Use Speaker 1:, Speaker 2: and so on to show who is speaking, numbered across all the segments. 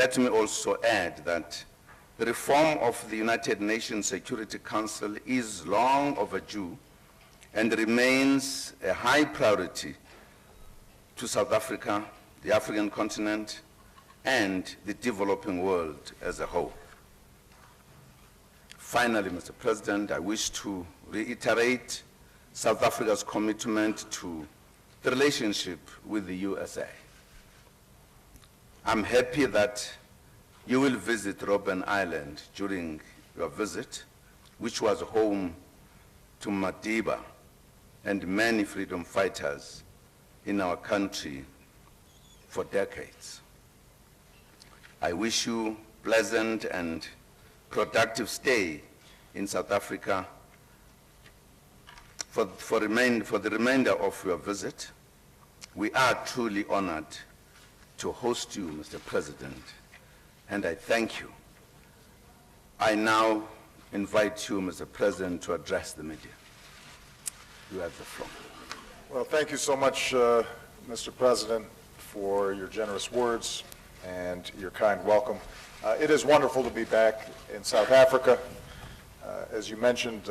Speaker 1: let me also add that the reform of the United Nations Security Council is long overdue and remains a high priority to South Africa, the African continent, and the developing world as a whole. Finally, Mr. President, I wish to reiterate South Africa's commitment to the relationship with the USA. I'm happy that you will visit Robben Island during your visit, which was home to Madiba and many freedom fighters in our country for decades. I wish you pleasant and productive stay in South Africa for the remainder of your visit. We are truly honored to host you, Mr. President, and I thank you. I now invite you, Mr. President, to address the media. You have the floor.
Speaker 2: Well, thank you so much, Mr. President, for your generous words and your kind welcome. It is wonderful to be back in South Africa. As you mentioned,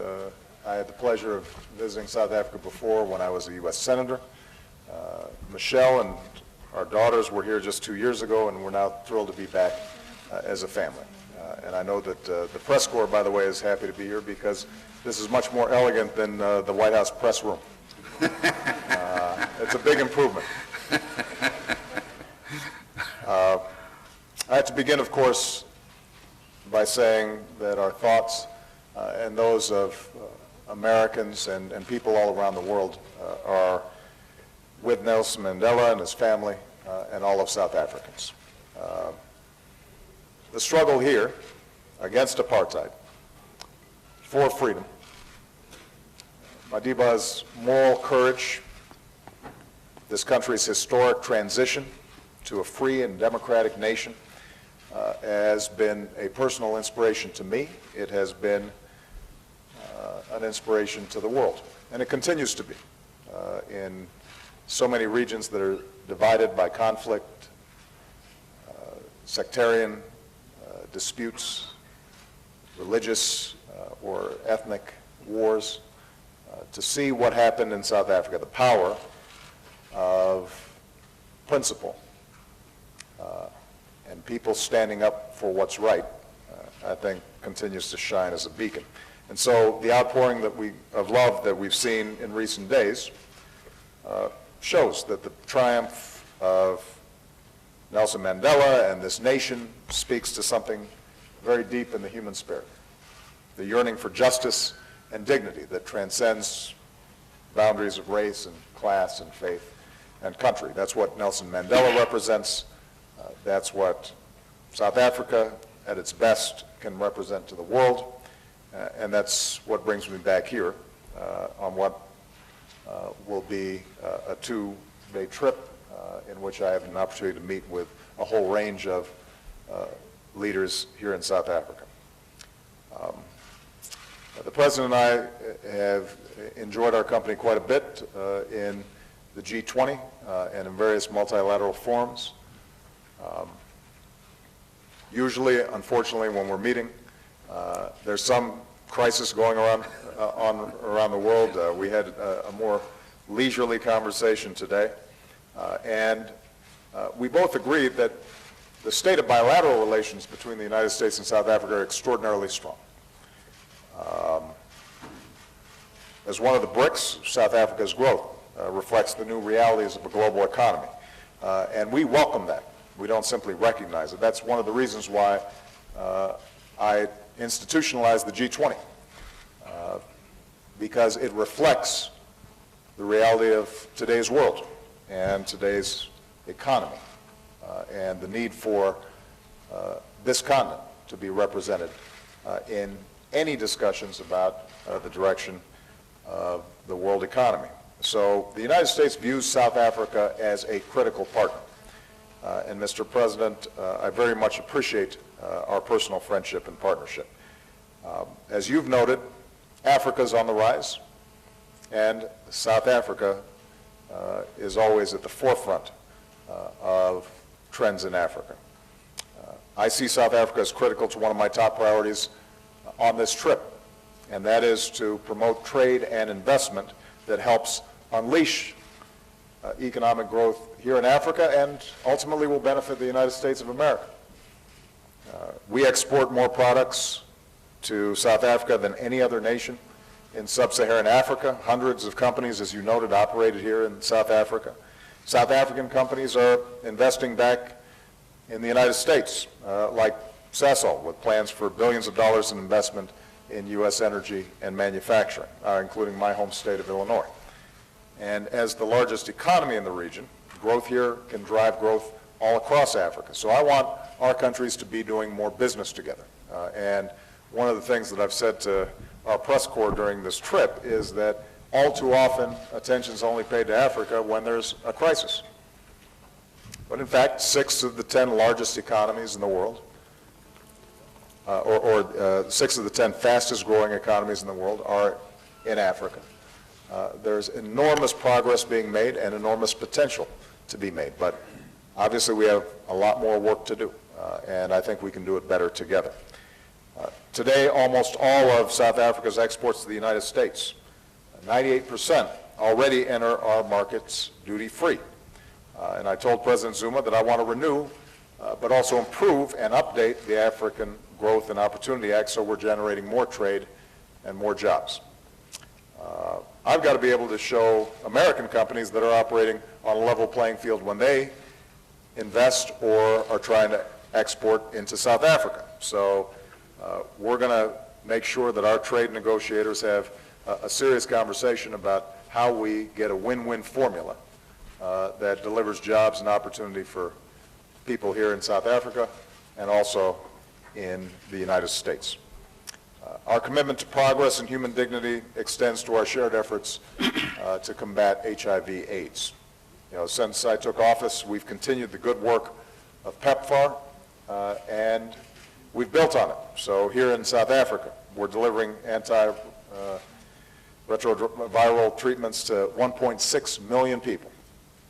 Speaker 2: I had the pleasure of visiting South Africa before when I was a U.S. Senator. Michelle and our daughters were here just 2 years ago, and we're now thrilled to be back as a family. And I know that the press corps, by the way, is happy to be here because this is much more elegant than the White House press room. It's a big improvement. I have to begin, of course, by saying that our thoughts and those of Americans and people all around the world are with Nelson Mandela and his family and all of South Africans. The struggle here against apartheid, for freedom, Madiba's moral courage, this country's historic transition to a free and democratic nation has been a personal inspiration to me. It has been an inspiration to the world, and it continues to be in so many regions that are divided by conflict, sectarian disputes, religious or ethnic wars. To see what happened in South Africa, the power of principle and people standing up for what's right, I think continues to shine as a beacon. And so the outpouring of love that we've seen in recent days shows that the triumph of Nelson Mandela and this nation speaks to something very deep in the human spirit, the yearning for justice and dignity that transcends boundaries of race and class and faith and country. That's what Nelson Mandela represents. That's what South Africa at its best can represent to the world. And that's what brings me back here on what will be a two-day trip in which I have an opportunity to meet with a whole range of leaders here in South Africa. The President and I have enjoyed our company quite a bit in the G20 and in various multilateral forums. Usually, unfortunately, when we're meeting, there's some crisis going around the world. We had a more leisurely conversation today, and we both agreed that the state of bilateral relations between the United States and South Africa are extraordinarily strong. As one of the BRICS, South Africa's growth reflects the new realities of a global economy, and we welcome that. We don't simply recognize it. That's one of the reasons why I institutionalized the G20, because it reflects the reality of today's world and today's economy and the need for this continent to be represented in any discussions about the direction of the world economy. So the United States views South Africa as a critical partner. And Mr. President, I very much appreciate our personal friendship and partnership. As you've noted, Africa's on the rise, and South Africa is always at the forefront of trends in Africa. I see South Africa as critical to one of my top priorities on this trip, and that is to promote trade and investment that helps unleash economic growth here in Africa and ultimately will benefit the United States of America. We export more products to South Africa than any other nation in sub-Saharan Africa. Hundreds of companies, as you noted, operated here in South Africa. South African companies are investing back in the United States, like Sasol, with plans for billions of dollars in investment in U.S. energy and manufacturing, including my home state of Illinois. And as the largest economy in the region, growth here can drive growth all across Africa. So I want our countries to be doing more business together. And one of the things that I've said to our press corps during this trip is that all too often attention is only paid to Africa when there's a crisis. But in fact, 6 of the 10 largest economies in the world, or 6 of the 10 fastest growing economies in the world are in Africa. There's enormous progress being made and enormous potential to be made, but obviously we have a lot more work to do, and I think we can do it better together. Today, almost all of South Africa's exports to the United States, 98%, already enter our markets duty-free. And I told President Zuma that I want to renew, but also improve and update the African Growth and Opportunity Act so we're generating more trade and more jobs. I've got to be able to show American companies that are operating on a level playing field when they invest or are trying to export into South Africa. So we're going to make sure that our trade negotiators have a serious conversation about how we get a win-win formula that delivers jobs and opportunity for people here in South Africa and also in the United States. Our commitment to progress and human dignity extends to our shared efforts to combat HIV/AIDS. You know, since I took office, we've continued the good work of PEPFAR, and we've built on it. So here in South Africa, we're delivering antiretroviral treatments to 1.6 million people,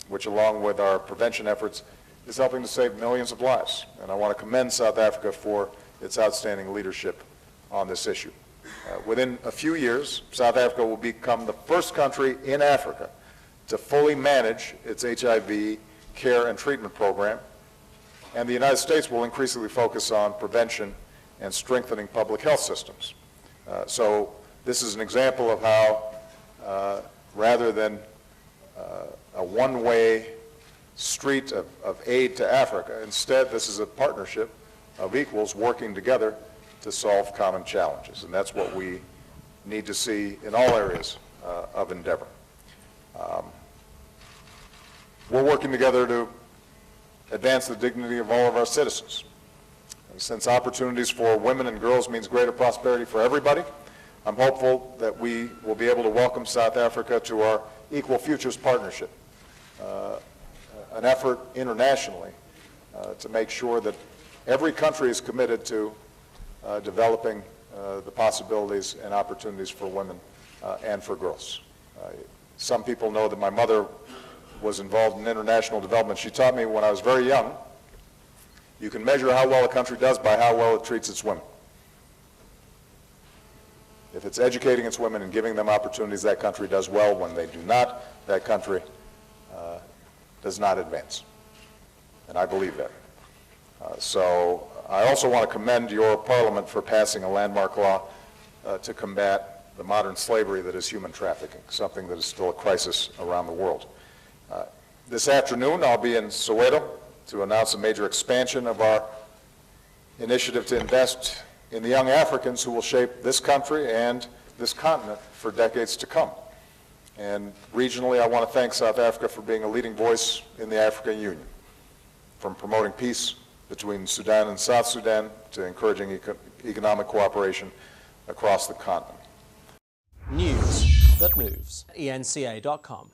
Speaker 2: which along with our prevention efforts is helping to save millions of lives. And I want to commend South Africa for its outstanding leadership on this issue. Within a few years, South Africa will become the first country in Africa to fully manage its HIV care and treatment program, and the United States will increasingly focus on prevention and strengthening public health systems. So this is an example of how, rather than a one-way street of aid to Africa, instead this is a partnership of equals working together to solve common challenges. And that's what we need to see in all areas of endeavor. We're working together to advance the dignity of all of our citizens. And since opportunities for women and girls means greater prosperity for everybody, I'm hopeful that we will be able to welcome South Africa to our Equal Futures Partnership, an effort internationally to make sure that every country is committed to developing the possibilities and opportunities for women and for girls. Some people know that my mother was involved in international development. She taught me when I was very young, you can measure how well a country does by how well it treats its women. If it's educating its women and giving them opportunities, that country does well. When they do not, that country does not advance. And I believe that. So I also want to commend your Parliament for passing a landmark law to combat the modern slavery that is human trafficking, something that is still a crisis around the world. This afternoon, I'll be in Soweto to announce a major expansion of our initiative to invest in the young Africans who will shape this country and this continent for decades to come. And regionally, I want to thank South Africa for being a leading voice in the African Union, from promoting peace between Sudan and South Sudan to encouraging economic cooperation across the continent.
Speaker 3: News that moves. eNCA.com.